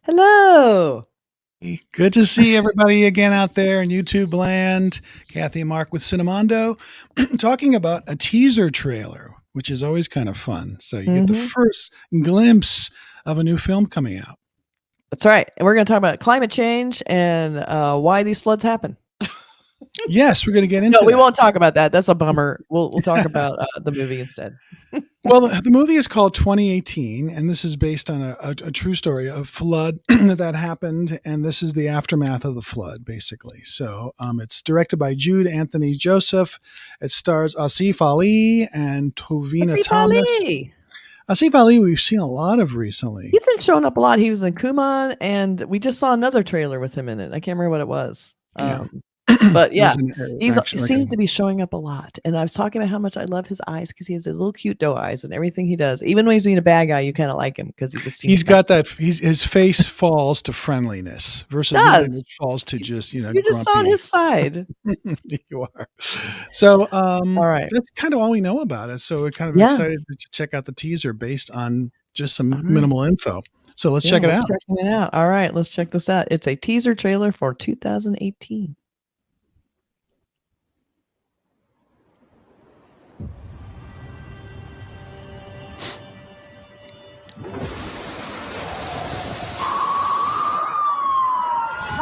Hello. Good to see everybody again out there in YouTube land. Kathy and Mark with Cinemondo talking about a teaser trailer, which is always kind of fun. So you get the first glimpse of a new film coming out. That's right. And we're going to talk about climate change and why these floods happen. Yes, we're going to get into No, we won't talk about that. That's a bummer. We'll talk about the movie instead. Well, the movie is called 2018, and this is based on a true story of flood that happened, and this is the aftermath of the flood, basically. So it's directed by Jude Anthony Joseph. It stars Asif Ali and Tovino Thomas. Asif Ali, we've seen a lot of recently. He's been showing up a lot. He was in Kuman, and we just saw another trailer with him in it. I can't remember what it was. But yeah, he seems to be showing up a lot. And I was talking about how much I love his eyes because he has the little cute doe eyes and everything he does. Even when he's being a bad guy, you kind of like him because he just seems he's got that. His face falls to friendliness versus it falls to just You're just on his side. You are. So all right, that's kind of all we know about it. So we're kind of excited to check out the teaser based on just some minimal info. So let's check it out. Checking it out. All right, let's check this out. It's a teaser trailer for 2018.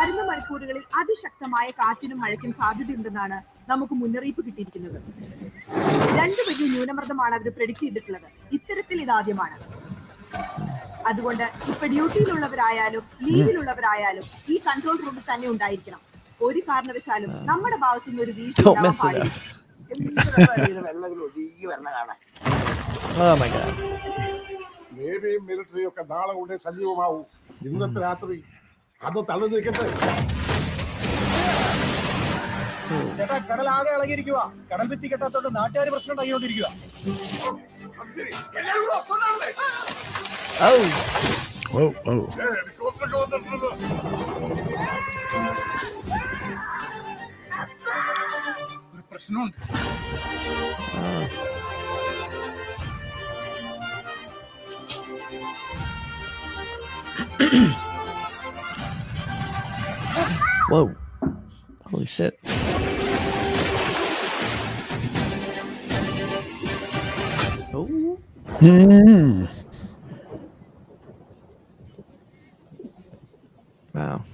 വരുന്ന മണിക്കൂറുകളിൽ അതിശക്തമായ കാറ്റിനും മഴയ്ക്കും സാധ്യതയുണ്ടെന്നാണ് നമുക്ക് മുന്നറിയിപ്പ് കിട്ടിയിരിക്കുന്നത്. 2 വലിയ ന്യൂനമർദ്ദമാണ് അവർ പ്രെഡിക്റ്റ് ചെയ്തിട്ടുള്ളത്. ഇത്തരത്തിൽ ഇതാദ്യമാണ്. അതുകൊണ്ട് ഇപ്പൊ ഡ്യൂട്ടിയിലുള്ളവരായാലും ലീവിലുള്ളവരായാലും ഈ കൺട്രോൾ റൂമിൽ തന്നെ ഉണ്ടായിരിക്കണം. ഒരു കാരണവശാലും നമ്മുടെ ഭാഗത്തുനിന്ന് ഒരു വീഴ്ച ഉണ്ടാവാൻ പാടില്ല. നേവിയും മിലിറ്ററിയും ഒക്കെ നാളെ കൂടെ സജീവമാവും. ഇന്നത്തെ രാത്രി അത് തള്ളി നിൽക്കട്ടെ. ചേട്ടാ, കടലാകെ ഇളകിയിരിക്കുക. കടൽ ഭിത്തി കെട്ടാത്തോണ്ട് നാട്ടുകാർ പ്രശ്നം ഉണ്ടാക്കിക്കൊണ്ടിരിക്കുക. ഒരു പ്രശ്നമുണ്ട്. Whoa. Holy shit. Oh. Wow.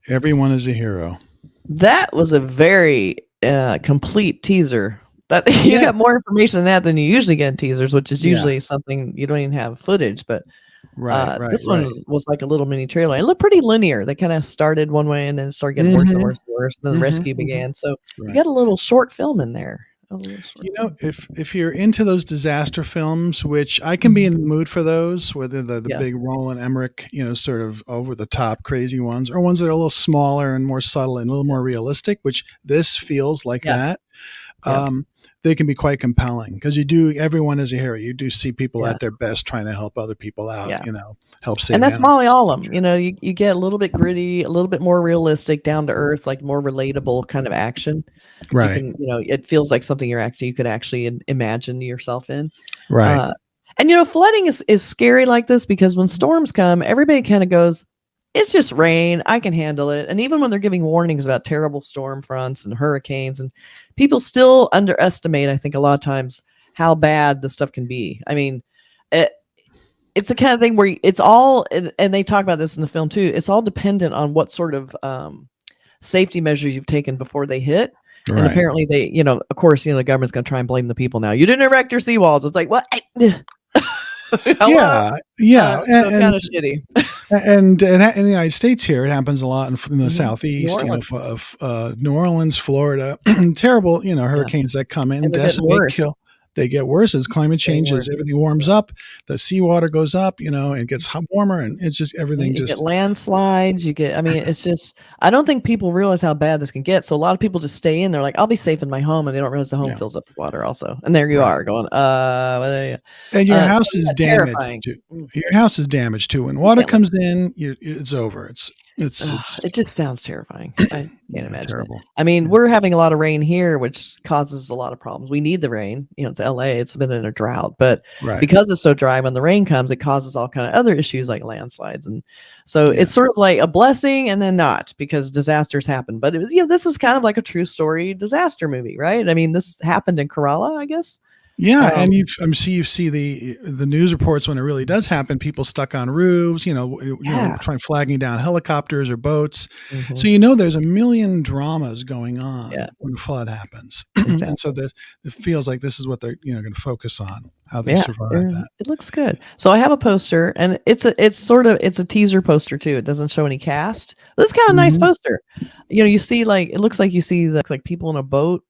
Everyone is a hero. That was a very complete teaser. That you got more information than that than you usually get in teasers, which is usually something you don't even have footage, but this one was like a little mini trailer. It looked pretty linear. They kind of started one way and then it started getting worse and worse and worse. And then the rescue began. So you got a little short film in there. You know, if you're into those disaster films, which I can be in the mood for those, whether the big Roland Emmerich, sort of over the top crazy ones, or ones that are a little smaller and more subtle and a little more realistic, which this feels like that. They can be quite compelling because everyone is a hero. You do see people at their best trying to help other people out, help save. And that's Malayalam. You get a little bit gritty, a little bit more realistic, down to earth, like more relatable kind of action. So right. It feels like something you could actually imagine yourself in. Right. And flooding is scary like this because when storms come, everybody kind of goes, it's just rain. I can handle it. And even when they're giving warnings about terrible storm fronts and hurricanes, and people still underestimate, I think, a lot of times how bad this stuff can be. I mean, it's the kind of thing where it's all, and they talk about this in the film too, it's all dependent on what sort of safety measures you've taken before they hit. Right. And apparently they, of course, the government's going to try and blame the people now. You didn't erect your seawalls. It's like, what? Yeah. Kind of shitty. And in the United States here, it happens a lot in the southeast, of New Orleans, Florida. Terrible, hurricanes that come in, decimate, kill. They get worse as climate changes. Everything warms up, the seawater goes up, it gets warmer, and it's just everything. You get landslides. It's just, I don't think people realize how bad this can get. So a lot of people just stay in. They're like, I'll be safe in my home, and they don't realize the home fills up with water also. And there you are going, and your house is damaged too. Your house is damaged too. When water comes in, it's over. It just sounds terrifying. I can't imagine terrible. it. I mean, we're having a lot of rain here, which causes a lot of problems. We need the rain. It's LA. It's been in a drought, but because it's so dry, when the rain comes, it causes all kind of other issues like landslides, and so it's sort of like a blessing and then not, because disasters happen. But it was, this is kind of like a true story disaster movie, right? I mean, this happened in Kerala, I guess. Yeah, and you see the news reports when it really does happen. People stuck on roofs, trying flagging down helicopters or boats. Mm-hmm. So there's a million dramas going on when a flood happens, exactly. And so it feels like this is what they're going to focus on, how they survive that. It looks good. So I have a poster, and it's a teaser poster too. It doesn't show any cast. This is kind of a nice poster. You see it looks like you see people in a boat.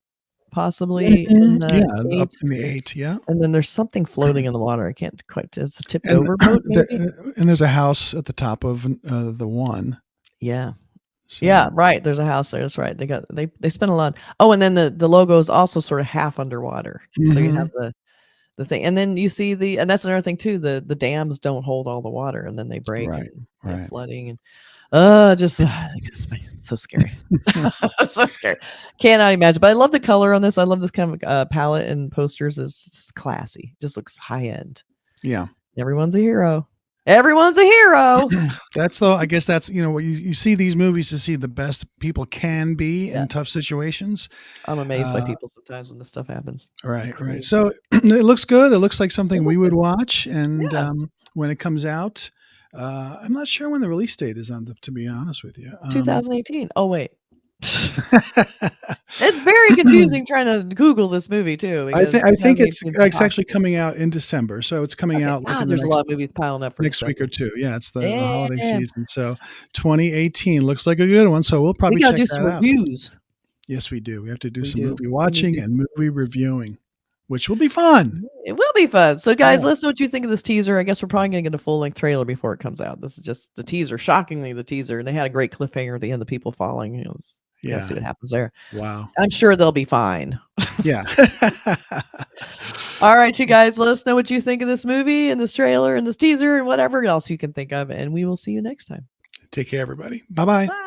Possibly in the up in the 8, and then there's something floating in the water. I can't quite. It's a tipped over boat, maybe. And there's a house at the top of the one. Yeah, right. There's a house there. That's right. They spent a lot. Oh, and then the logo is also sort of half underwater. So you have the thing, and then you see and that's another thing too. The dams don't hold all the water, and then they break. And flooding and. Just so scary. So scary. Cannot imagine. But I love the color on this. I love this kind of palette and posters. It's just classy. Just looks high end. Yeah. Everyone's a hero. Everyone's a hero. I guess that's what you see these movies to see the best people can be in tough situations. I'm amazed by people sometimes when this stuff happens. Right. So it looks good. It looks like something we would watch, and when it comes out. I'm not sure when the release date is to be honest with you. 2018. Oh, wait. It's very confusing trying to Google this movie too. I think it's actually coming out in December, so it's coming out. There's a lot of movies piling up for next week or two. Yeah, it's the holiday season. So 2018 looks like a good one. So we'll probably check do some reviews. Yes, we do. We have to do some movie watching and movie reviewing, which will be fun. It will be fun. So, guys, let us know what you think of this teaser. I guess we're probably going to get a full-length trailer before it comes out. This is just the teaser. Shockingly, the teaser. And they had a great cliffhanger at the end, the people falling. See what happens there. Wow. I'm sure they'll be fine. Yeah. All right, you guys, let us know what you think of this movie and this trailer and this teaser and whatever else you can think of. And we will see you next time. Take care, everybody. Bye-bye. Bye.